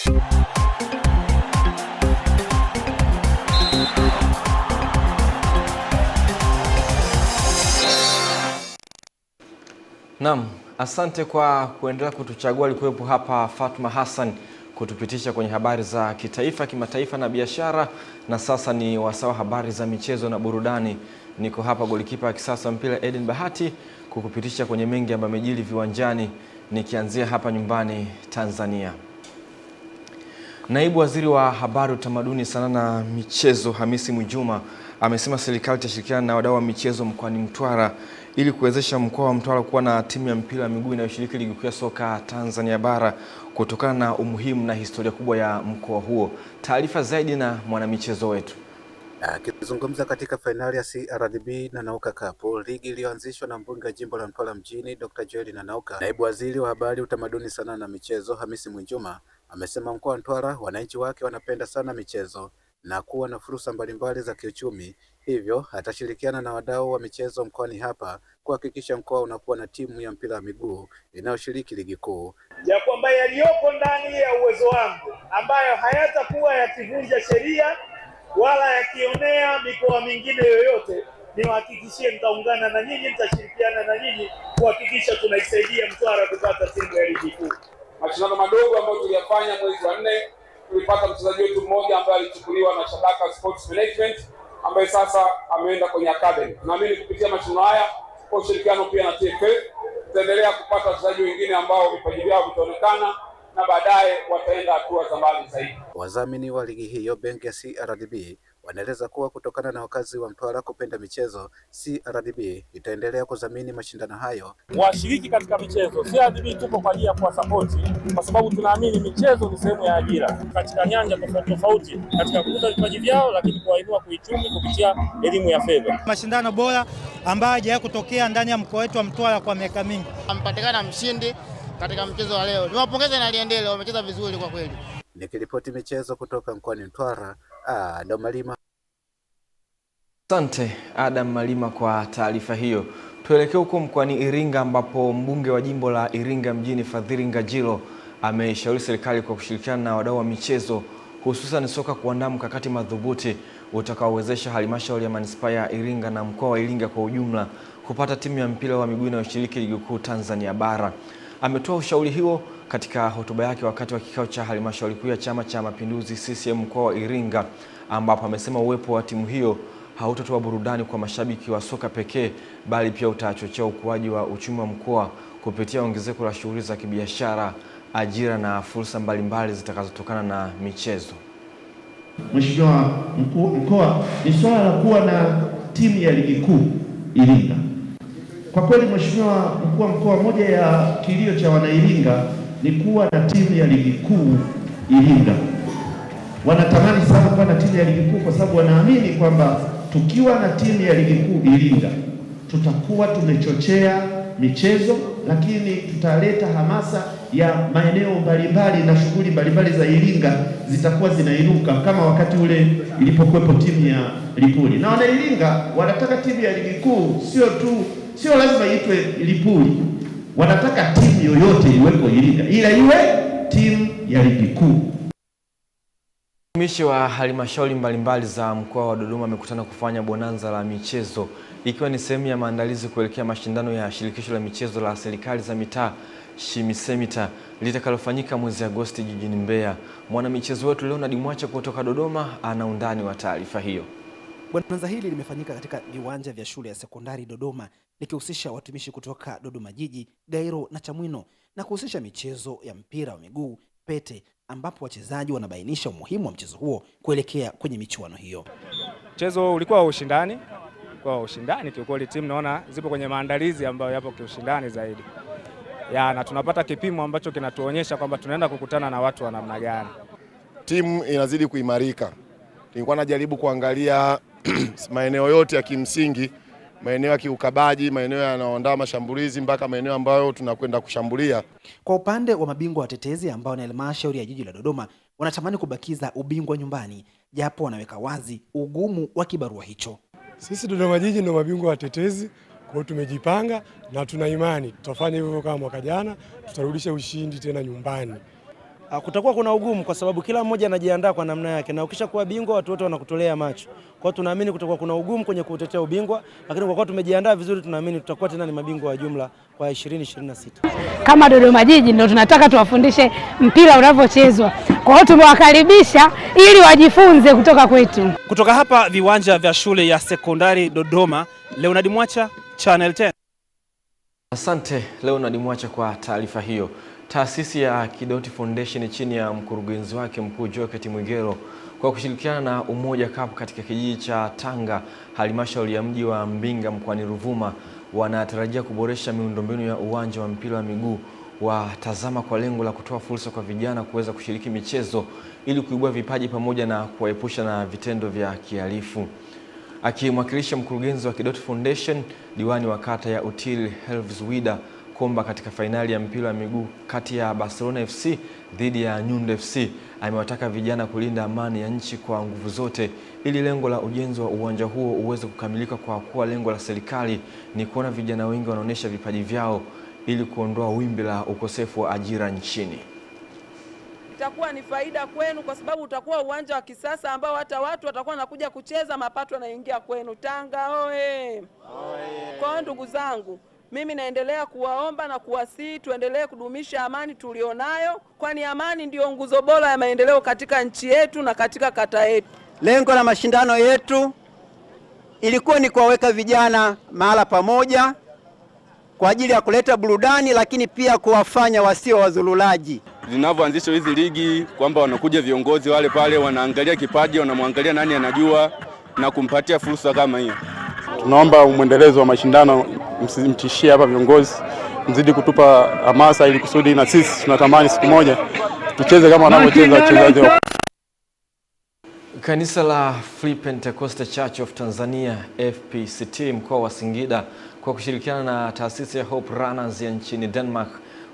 Naam, asante kwa kuendelea kutuchagua. Alikuwepo hapa Fatma Hassan kutupitisha kwenye habari za kitaifa, kimataifa na biashara. Na sasa ni wasawa habari za michezo na burudani. Niko hapa golikipa wa kisasa mpira Eden Bahati kukupitisha kwenye mengi ambayo yamejiri viwanjani, nikianzia hapa nyumbani Tanzania. Naibu Waziri wa Habari, Utamaduni, Sanaa na Michezo Hamisi Mwinjuma amesema serikali itashirikiana na wadau wa michezo mkoani Mtwara ili kuwezesha mkoa wa Mtwara kuwa na timu ya mpira wa miguu inayoshiriki ligi kuu ya soka Tanzania bara kutokana na umuhimu na historia kubwa ya mkoa huo. Taarifa zaidi na mwanamichezo wetu. Akizungumza katika fainali ya CRDB Nanauka Cup, ligi iliyoanzishwa na mbunge wa jimbo la Mtwara mjini Dr. Joel Nanauka, naibu waziri wa habari, utamaduni, sanaa na michezo Hamisi Mwinjuma amesema mkoa wa Mtwara wananchi wake wanapenda sana michezo na kuwa na fursa mbalimbali za kiuchumi, hivyo atashirikiana na wadau wa michezo mkoani hapa kuhakikisha mkoa unakuwa na timu ya mpira wa miguu inayoshiriki ligi kuu. Ya kwamba yaliyopo ndani ya uwezo wangu ambayo hayatakuwa yakivunja sheria wala yakionea mikoa mingine yoyote, niwahakikishie nitaungana na nyinyi, nitashirikiana na nyinyi kuhakikisha tunaisaidia Mtwara kupata timu ya ligi kuu. Mashindano madogo ambayo tuliyafanya mwezi wa 4, tulipata mchezaji wetu mmoja ambaye alichukuliwa na Shabaka Sports Management ambaye sasa ameenda kwenye academy. Tunaamini kupitia mashindano haya kwa ushirikiano pia na TFF tutaendelea kupata wachezaji wengine ambao vipaji vyao vitaonekana na baadaye wataenda hatua za mbali zaidi. Wadhamini wa ligi hiyo, benki ya CRDB, wanaeleza kuwa kutokana na wakazi wa Mtwara kupenda michezo, CRDB itaendelea kudhamini mashindano hayo. Washiriki katika michezo, CRDB tupo kwa ajili ya kuwasapoti kwa sababu tunaamini michezo ni sehemu ya ajira katika nyanja tofauti tofauti, katika kukuza vipaji vyao, lakini kuwainua kiuchumi kupitia elimu ya fedha. Mashindano bora ambayo hajawahi kutokea ndani ya mkoa wetu wa Mtwara kwa miaka mingi. Amepatikana mshindi katika mchezo wa leo. Niwapongeze na liendelee, wamecheza vizuri kwa kweli. Nikiripoti michezo kutoka mkoani Mtwara, Adam Malima. Asante Adam Malima kwa taarifa hiyo. Tuelekee huko mkoani Iringa ambapo mbunge wa jimbo la Iringa mjini Fadhili Ngajilo ameshauri serikali kwa kushirikiana na wadau wa michezo hususan soka kuandaa mkakati madhubuti utakaowezesha halmashauri ya manispaa ya Iringa na mkoa wa Iringa kwa ujumla kupata timu ya mpira wa miguu inayoshiriki ligi kuu Tanzania bara. Ametoa ushauri huo katika hotuba yake wakati wa kikao cha halmashauri kuu ya Chama cha Mapinduzi CCM mkoa wa Iringa, ambapo amesema uwepo wa timu hiyo hautatoa burudani kwa mashabiki wa soka pekee, bali pia utachochea ukuaji wa uchumi wa mkoa kupitia ongezeko la shughuli za kibiashara, ajira na fursa mbalimbali zitakazotokana na michezo. Mheshimiwa mkoa, ni swala la kuwa na timu ya ligi kuu Iringa. Kwa kweli Mheshimiwa mkuu wa mkoa, moja ya kilio cha wanairinga ni kuwa na timu ya ligi kuu Iringa. Wanatamani sana kuwa na timu ya ligi kuu kwa sababu wanaamini kwamba tukiwa na timu ya ligi kuu Iringa tutakuwa tumechochea michezo, lakini tutaleta hamasa ya maeneo mbalimbali na shughuli mbalimbali za Iringa zitakuwa zinainuka kama wakati ule ilipokuwepo timu ya Lipuli. Na wanairinga wanataka timu ya ligi kuu, sio lazima iitwe Lipuli. Wanataka timu yoyote iwepo Iringa ila iwe timu ya ligi kuu. Watumishi wa halmashauri mbalimbali za mkoa wa Dodoma wamekutana kufanya bonanza la michezo ikiwa ni sehemu ya maandalizi kuelekea mashindano ya shirikisho la michezo la serikali za mitaa Shimisemita litakalofanyika mwezi Agosti jijini Mbeya. Mwanamichezo wetu Leonard Mwacha kutoka Dodoma ana undani wa taarifa hiyo. Bonanza hili limefanyika katika viwanja vya shule ya sekondari Dodoma likihusisha watumishi kutoka Dodoma Jiji, Gairo na Chamwino na kuhusisha michezo ya mpira wa miguu, pete, ambapo wachezaji wanabainisha umuhimu wa mchezo huo kuelekea kwenye michuano hiyo. Mchezo ulikuwa ushindani, kiukweli timu naona zipo kwenye maandalizi ambayo yapo kiushindani zaidi. Na tunapata kipimo ambacho kinatuonyesha kwamba tunaenda kukutana na watu wa namna gani. Timu inazidi kuimarika. Nilikuwa najaribu kuangalia maeneo yote ya kimsingi, maeneo ya kiukabaji, maeneo yanayoandaa mashambulizi mpaka maeneo ambayo tunakwenda kushambulia. Kwa upande wa mabingwa watetezi ambao ni halmashauri ya jiji la Dodoma, wanatamani kubakiza ubingwa nyumbani, japo wanaweka wazi ugumu wa kibarua hicho. Sisi Dodoma Jiji ndio mabingwa watetezi, kwa hiyo tumejipanga na tuna imani tutafanya hivyo kama mwaka jana, tutarudisha ushindi tena nyumbani. kutakuwa kuna ugumu kwa sababu kila mmoja anajiandaa kwa namna yake, na ukishakuwa bingwa watu wote wanakutolea macho. Kwa hiyo tunaamini kutakuwa kuna ugumu kwenye kutetea ubingwa, lakini kwa kuwa tumejiandaa vizuri tunaamini tutakuwa tena ni mabingwa wa jumla kwa 2026. Kama Dodoma Jiji ndio tunataka tuwafundishe mpira unavyochezwa. Kwa hiyo tumewakaribisha ili wajifunze kutoka kwetu. Kutoka hapa viwanja vya shule ya sekondari Dodoma, Leonard Mwacha, Channel 10. Asante Leonard Mwacha kwa taarifa hiyo. Taasisi ya Kidoti Foundation chini ya mkurugenzi wake mkuu Joket Mwigero kwa kushirikiana na Umoja Cup katika kijiji cha Tanga, halmashauri ya mji wa Mbinga mkoani Ruvuma, wanatarajia kuboresha miundombinu ya uwanja wa mpira wa miguu wa Tazama kwa lengo la kutoa fursa kwa vijana kuweza kushiriki michezo ili kuibua vipaji pamoja na kuwaepusha na vitendo vya kihalifu. Akimwakilisha mkurugenzi wa Kidoti Foundation, diwani wa kata ya Utili Helves Wida Komba katika fainali ya mpira wa miguu kati ya Barcelona FC dhidi ya Nyundo FC, amewataka vijana kulinda amani ya nchi kwa nguvu zote ili lengo la ujenzi wa uwanja huo uweze kukamilika, kwa kuwa lengo la serikali ni kuona vijana wengi wanaonyesha vipaji vyao ili kuondoa wimbi la ukosefu wa ajira nchini. Itakuwa ni faida kwenu kwa sababu utakuwa uwanja wa kisasa ambao hata watu watakuwa wanakuja kucheza, mapato yanaingia kwenu. Tanga oe! Kwa ndugu zangu, mimi naendelea kuwaomba na kuwasihi tuendelee kudumisha amani tulionayo, kwani amani ndio nguzo bora ya maendeleo katika nchi yetu na katika kata yetu. Lengo la mashindano yetu ilikuwa ni kuwaweka vijana mahala pamoja kwa ajili ya kuleta burudani, lakini pia kuwafanya wasio wazululaji. Zinavyoanzishwa hizi ligi kwamba wanakuja viongozi wale pale wanaangalia kipaji, wanamwangalia nani anajua na kumpatia fursa kama hiyo. Tunaomba mwendelezo wa mashindano, mtishie hapa viongozi, mzidi kutupa hamasa ili kusudi na sisi tunatamani siku moja tucheze kama wanavyocheza wachezaji. Kanisa la Free Pentecostal Church of Tanzania FPCT mkoa wa Singida kwa kushirikiana na taasisi ya Hope Runners ya nchini Denmark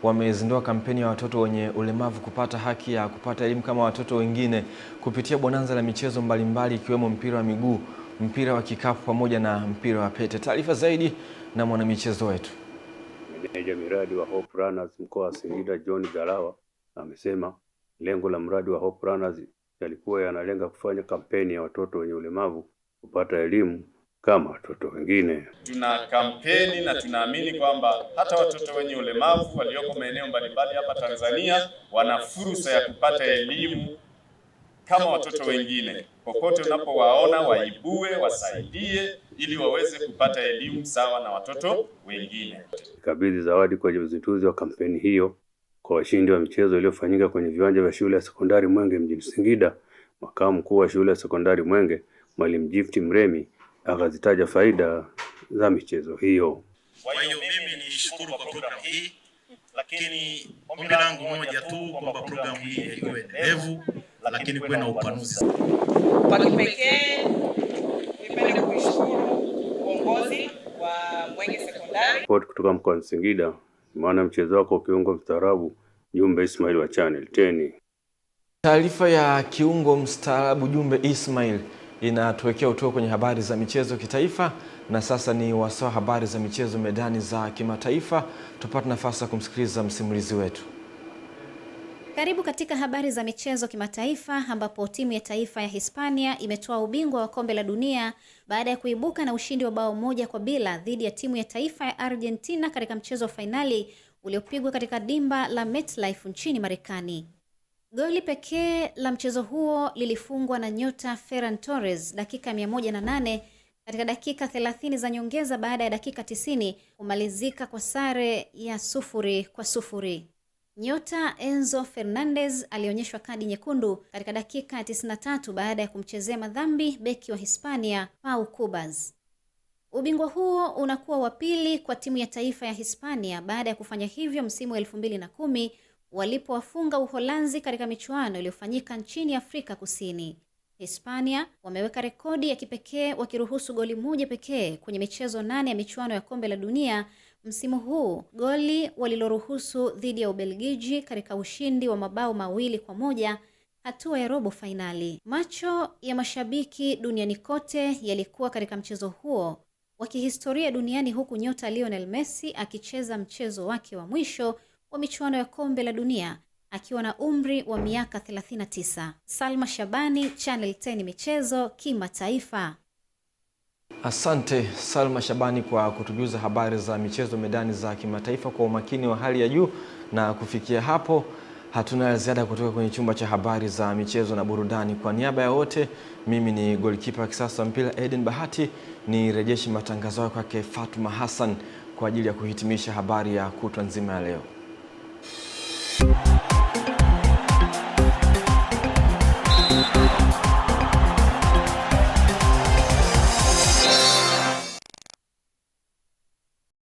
wamezindua kampeni ya watoto wenye ulemavu kupata haki ya kupata elimu kama watoto wengine kupitia bonanza la michezo mbalimbali ikiwemo mpira wa miguu, mpira wa kikapu pamoja na mpira wa pete. Taarifa zaidi na mwanamichezo wetu. Meneja miradi wa Hope Runners mkoa wa Singida John Galawa amesema lengo la mradi wa Hope Runners yalikuwa yanalenga kufanya kampeni ya watoto wenye ulemavu kupata elimu kama watoto wengine. Tuna kampeni na tunaamini kwamba hata watoto wenye ulemavu walioko maeneo mbalimbali hapa Tanzania wana fursa ya kupata elimu kama watoto wengine. Popote unapowaona waibue, wasaidie ili waweze kupata elimu sawa na watoto wengine. Kabidhi zawadi kwa uzinduzi wa kampeni hiyo kwa washindi wa michezo iliyofanyika kwenye viwanja vya shule ya sekondari Mwenge mjini Singida. Makamu mkuu wa shule ya sekondari Mwenge, Mwalimu Gift Mremi, akazitaja faida za michezo hiyo. Kwa hiyo mimi nishukuru kwa programu hii, lakini ombi langu moja tu kwamba programu hii iwe endelevu, lakini kuwe na upanuzi. Kwa kipekee nipende kushukuru uongozi wa Mwenge Sekondari. Kutoka mkoa wa Singida, maana mchezo wako kiungo mstaarabu Jumbe Ismail wa Channel 10. Taarifa ya kiungo mstaarabu Jumbe Ismail inatuwekea utuo kwenye habari za michezo kitaifa, na sasa ni wasaa habari za michezo medani za kimataifa. Tupate nafasi ya kumsikiliza msimulizi wetu. Karibu katika habari za michezo kimataifa, ambapo timu ya taifa ya Hispania imetoa ubingwa wa kombe la dunia baada ya kuibuka na ushindi wa bao 1-0 dhidi ya timu ya taifa ya Argentina katika mchezo wa fainali uliopigwa katika dimba la MetLife nchini Marekani. Goli pekee la mchezo huo lilifungwa na nyota Ferran Torres dakika 108 katika dakika 30 za nyongeza baada ya dakika 90 kumalizika kwa sare ya 0-0. Nyota Enzo Fernandez alionyeshwa kadi nyekundu katika dakika 93 baada ya kumchezea madhambi beki wa Hispania Pau Cubas. Ubingwa huo unakuwa wa pili kwa timu ya taifa ya Hispania baada ya kufanya hivyo msimu 2010 walipowafunga Uholanzi katika michuano iliyofanyika nchini Afrika Kusini. Hispania wameweka rekodi ya kipekee wakiruhusu goli moja pekee kwenye michezo 8 ya michuano ya kombe la dunia msimu huu, goli waliloruhusu dhidi ya Ubelgiji katika ushindi wa mabao 2-1 hatua ya robo fainali. Macho ya mashabiki duniani kote yalikuwa katika mchezo huo wa kihistoria duniani, huku nyota Lionel Messi akicheza mchezo wake wa mwisho wa michuano ya kombe la dunia akiwa na umri wa miaka 39. Salma Shabani, Channel 10 Michezo Kimataifa. Asante Salma Shabani kwa kutujuza habari za michezo medani za kimataifa kwa umakini wa hali ya juu, na kufikia hapo hatuna ziada kutoka kwenye chumba cha habari za michezo na burudani. Kwa niaba ya wote, mimi ni goalkeeper kisasa mpira Eden Bahati, ni rejeshi matangazo kwake Fatuma Hassan kwa ajili ya kuhitimisha habari ya kutwa nzima ya leo.